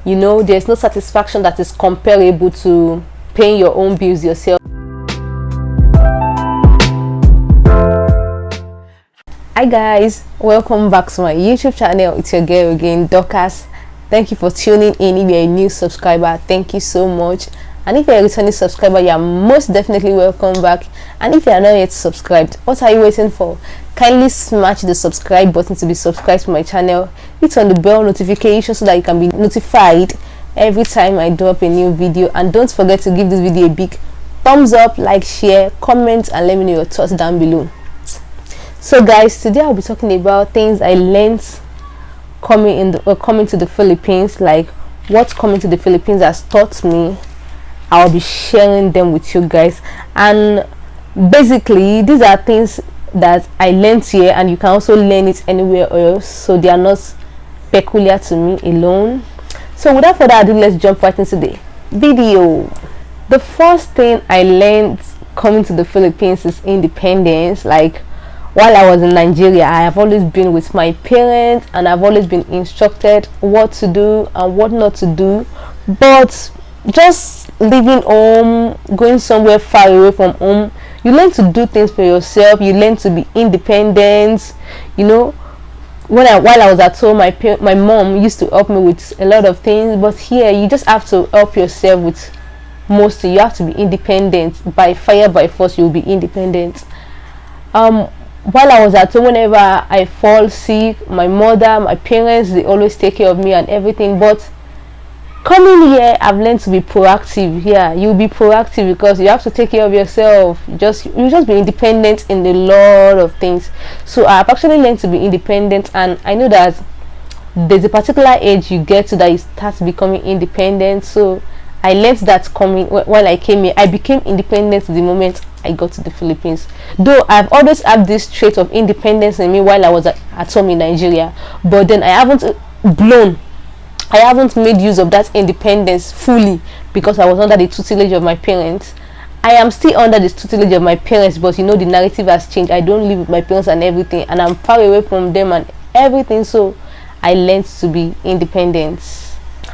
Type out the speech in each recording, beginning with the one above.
You know, there's no satisfaction that is comparable to paying your own bills yourself. Hi guys, welcome back to my YouTube channel. It's your girl again, Dorcas. Thank you for tuning in. If you're a new subscriber, thank you so much. And if you're a returning subscriber, you're most definitely welcome back. And if you are not yet subscribed, what are you waiting for? Kindly smash the subscribe button to be subscribed to my channel. Hit on the bell notification so that you can be notified every time I drop a new video. And don't forget to give this video a big thumbs up, like, share, comment, and let me know your thoughts down below. So guys, today I'll be talking about things I learned coming to the Philippines, like what coming to the Philippines has taught me. I'll be sharing them with you guys, and basically these are things that I learned here, and you can also learn it anywhere else, so they are not peculiar to me alone. So without further ado, let's jump right into the video. The first thing I learned coming to the Philippines is independence. Like, while I was in Nigeria, I have always been with my parents and I've always been instructed what to do and what not to do. But just leaving home, going somewhere far away from home, you learn to do things for yourself. You learn to be independent. You know, while I was at home, my mom used to help me with a lot of things. But here, you just have to help yourself with most. You have to be independent. By fire, by force, you'll be independent. While I was at home, whenever I fall sick, my mother, my parents, they always take care of me and everything. But coming here, I've learned to be proactive. Yeah, you'll be proactive because you have to take care of yourself. You just be independent in a lot of things. So I've actually learned to be independent, and I know that there's a particular age you get to that you start becoming independent. So I learned that coming when I came here. I became independent the moment I got to the Philippines. Though I've always had this trait of independence in me while I was at home in Nigeria, but then I haven't made use of that independence fully because I was under the tutelage of my parents. I am still under the tutelage of my parents, but you know, the narrative has changed. I don't live with my parents and everything, and I'm far away from them and everything. So I learned to be independent.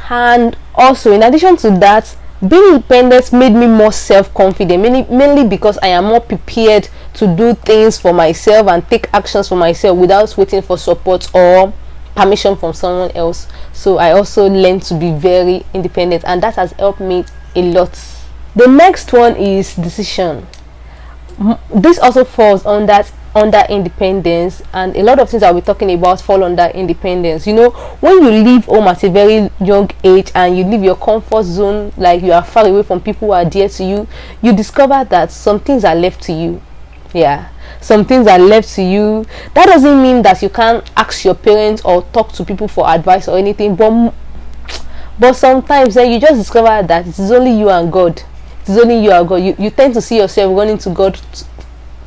And also, in addition to that, being independent made me more self-confident, mainly because I am more prepared to do things for myself and take actions for myself without waiting for support or permission from someone else. So I also learned to be very independent, and that has helped me a lot. The next one is decision. This also falls under independence, and a lot of things I'll be talking about fall under independence. You know, when you leave home at a very young age and you leave your comfort zone, like you are far away from people who are dear to you, you discover that some things are left to you. Yeah, some things are left to you. That doesn't mean that you can't ask your parents or talk to people for advice or anything, but sometimes you just discover that it is only you and God. It is only you and God. You tend to see yourself running to God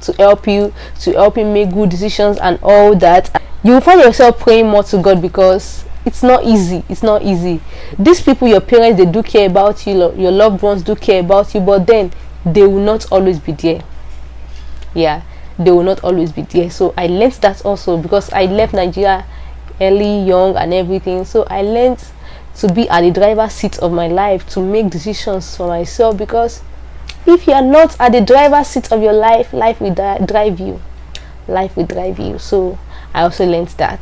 to help you make good decisions and all that. You will find yourself praying more to God because it's not easy. These people, your parents, they do care about you, your loved ones do care about you, but then they will not always be there. Yeah, they will not always be there. So I learned that also because I left Nigeria early, young and everything. So I learned to be at the driver's seat of my life, to make decisions for myself, because if you are not at the driver's seat of your life, life will drive you. So I also learned that.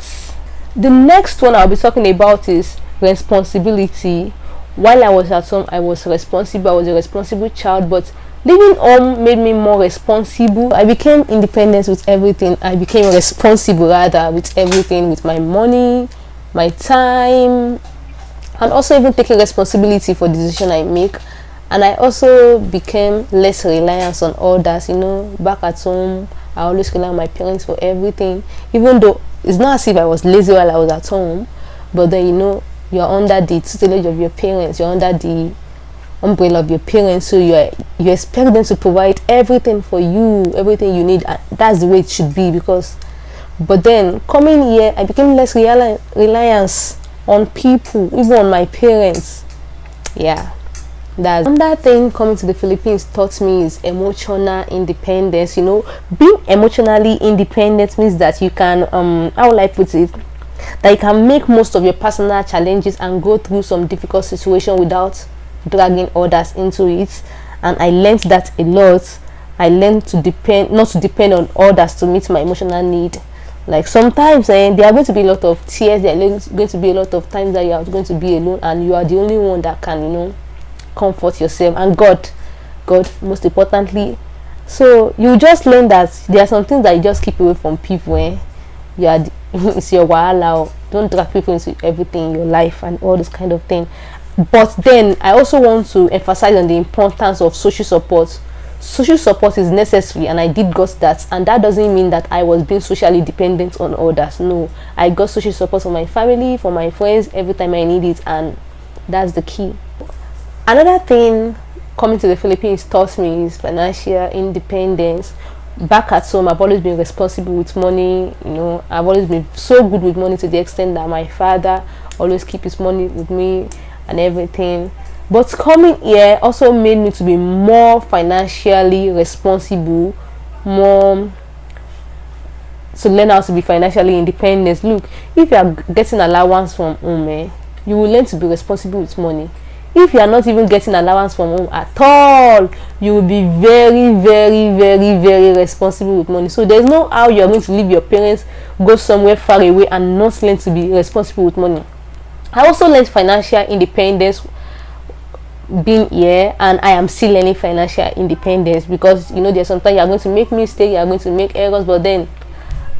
The next one I'll be talking about is responsibility. While I was at home, I was responsible. I was a responsible child, but living home made me more responsible. I became independent with everything. I became responsible rather with everything, with my money, my time, and also even taking responsibility for the decision I make. And I also became less reliant on others. You know, back at home, I always rely on my parents for everything. Even though it's not as if I was lazy while I was at home, but then, you know, you're under the tutelage of your parents. You're under the umbrella of your parents, so you expect them to provide everything for you, everything you need. And that's the way it should be. But then coming here, I became less reliance on people, even on my parents. Yeah. That's another thing coming to the Philippines taught me is emotional independence. You know, being emotionally independent means that you can how will I put it, that you can make most of your personal challenges and go through some difficult situation without dragging others into it. And I learned that a lot. I learned to not to depend on others to meet my emotional need. Like sometimes there are going to be a lot of tears, there are going to be a lot of times that you are going to be alone, and you are the only one that can, you know, comfort yourself, and God most importantly. So you just learn that there are some things that you just keep away from people. It's your wahala. Don't drag people into everything in your life and all this kind of thing. But then I also want to emphasize on the importance of social support. Social support is necessary, and I did got that, and that doesn't mean that I was being socially dependent on others. No, I got social support from my family, from my friends, every time I need it, and that's the key. Another thing coming to the Philippines taught me is financial independence. Back at home, I've always been responsible with money. You know, I've always been so good with money to the extent that my father always keep his money with me and everything. But coming here also made me to be more financially responsible, more to learn how to be financially independent. Look, if you are getting allowance from home, you will learn to be responsible with money. If you are not even getting allowance from home at all, you will be very, very, very, very responsible with money. So there's no how you're going to leave your parents, go somewhere far away, and not learn to be responsible with money. I also learned financial independence being here, and I am still learning financial independence, because you know there's sometimes you're going to make mistakes, you're going to make errors, but then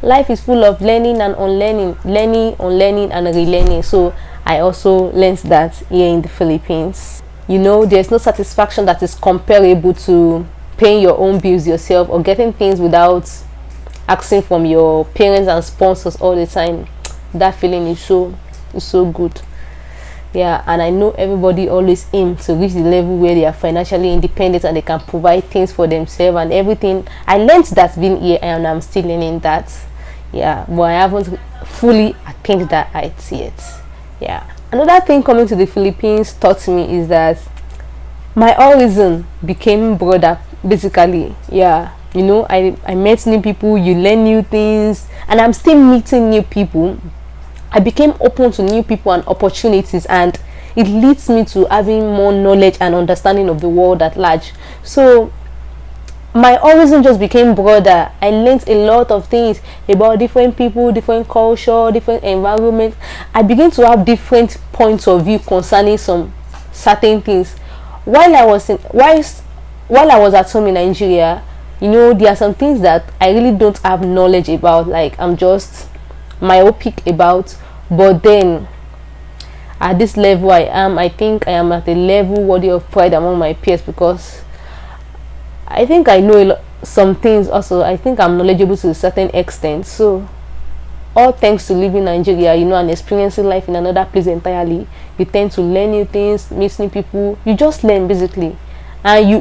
life is full of learning and unlearning, learning, unlearning, and relearning. So I also learned that here in the Philippines. You know, there's no satisfaction that is comparable to paying your own bills yourself or getting things without asking from your parents and sponsors all the time. That feeling is so good. Yeah, and I know everybody always aims to reach the level where they are financially independent and they can provide things for themselves and everything. I learned that being here, and I'm still learning that. Yeah, but I haven't fully attained that height yet. Yeah. Another thing coming to the Philippines taught me is that my horizon became broader, basically. Yeah, you know, I met new people, you learn new things, and I'm still meeting new people. I became open to new people and opportunities, and it leads me to having more knowledge and understanding of the world at large. So my horizon just became broader. I learned a lot of things about different people, different culture, different environment. I began to have different points of view concerning some certain things. While I was at home in Nigeria, you know, there are some things that I really don't have knowledge about, like I'm just myopic about. But then at this level I think I am at a level worthy of pride among my peers, because I think I know some things. Also, I think I'm knowledgeable to a certain extent. So all thanks to living in Nigeria, you know, and experiencing life in another place entirely, you tend to learn new things, meet new people. You just learn, basically, and you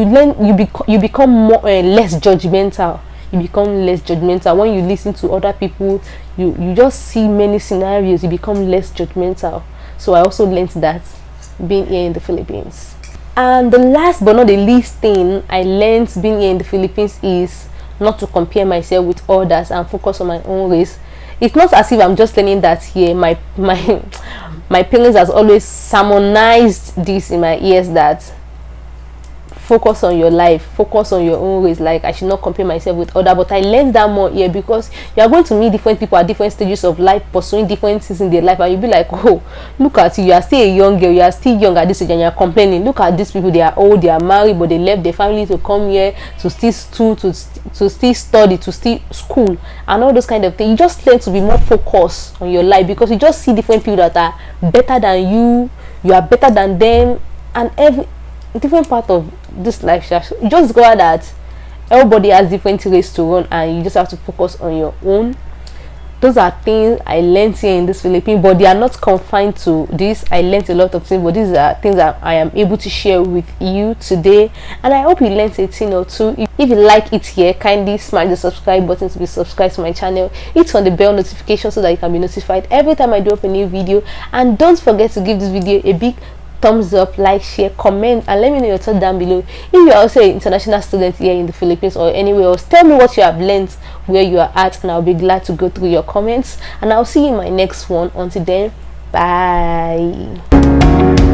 learn. You become more less judgmental. You become less judgmental when you listen to other people. You just see many scenarios. You become less judgmental. So I also learned that being here in the Philippines. And the last but not the least thing I learned being here in the Philippines is not to compare myself with others and focus on my own race. It's not as if I'm just learning that here. My parents has always sermonized this in my ears, that focus on your life, focus on your own ways. Like I should not compare myself with others. But I learned that more here, because you are going to meet different people at different stages of life, pursuing different things in their life, and you'll be like, oh, look at you, you are still a young girl, you are still young at this age, and you are complaining. Look at these people, they are old, they are married, but they left their family to come here to still still study, to still school, and all those kind of things. You just learn to be more focused on your life, because you just see different people that are better than you are better than them, and every different part of this life. You just go out that everybody has different race to run, and you just have to focus on your own. Those are things I learned here in this Philippines, but they are not confined to this. I learned a lot of things, but these are things that I am able to share with you today, and I hope you learned a thing or two. If you like it here, kindly smash the subscribe button to be subscribed to my channel. Hit on the bell notification so that you can be notified every time I do up a new video, and don't forget to give this video a big thumbs up, like, share, comment, and let me know your thoughts down below. If you are also an international student here in the Philippines or anywhere else, tell me what you have learned where you are at, and I'll be glad to go through your comments. And I'll see you in my next one. Until then, bye.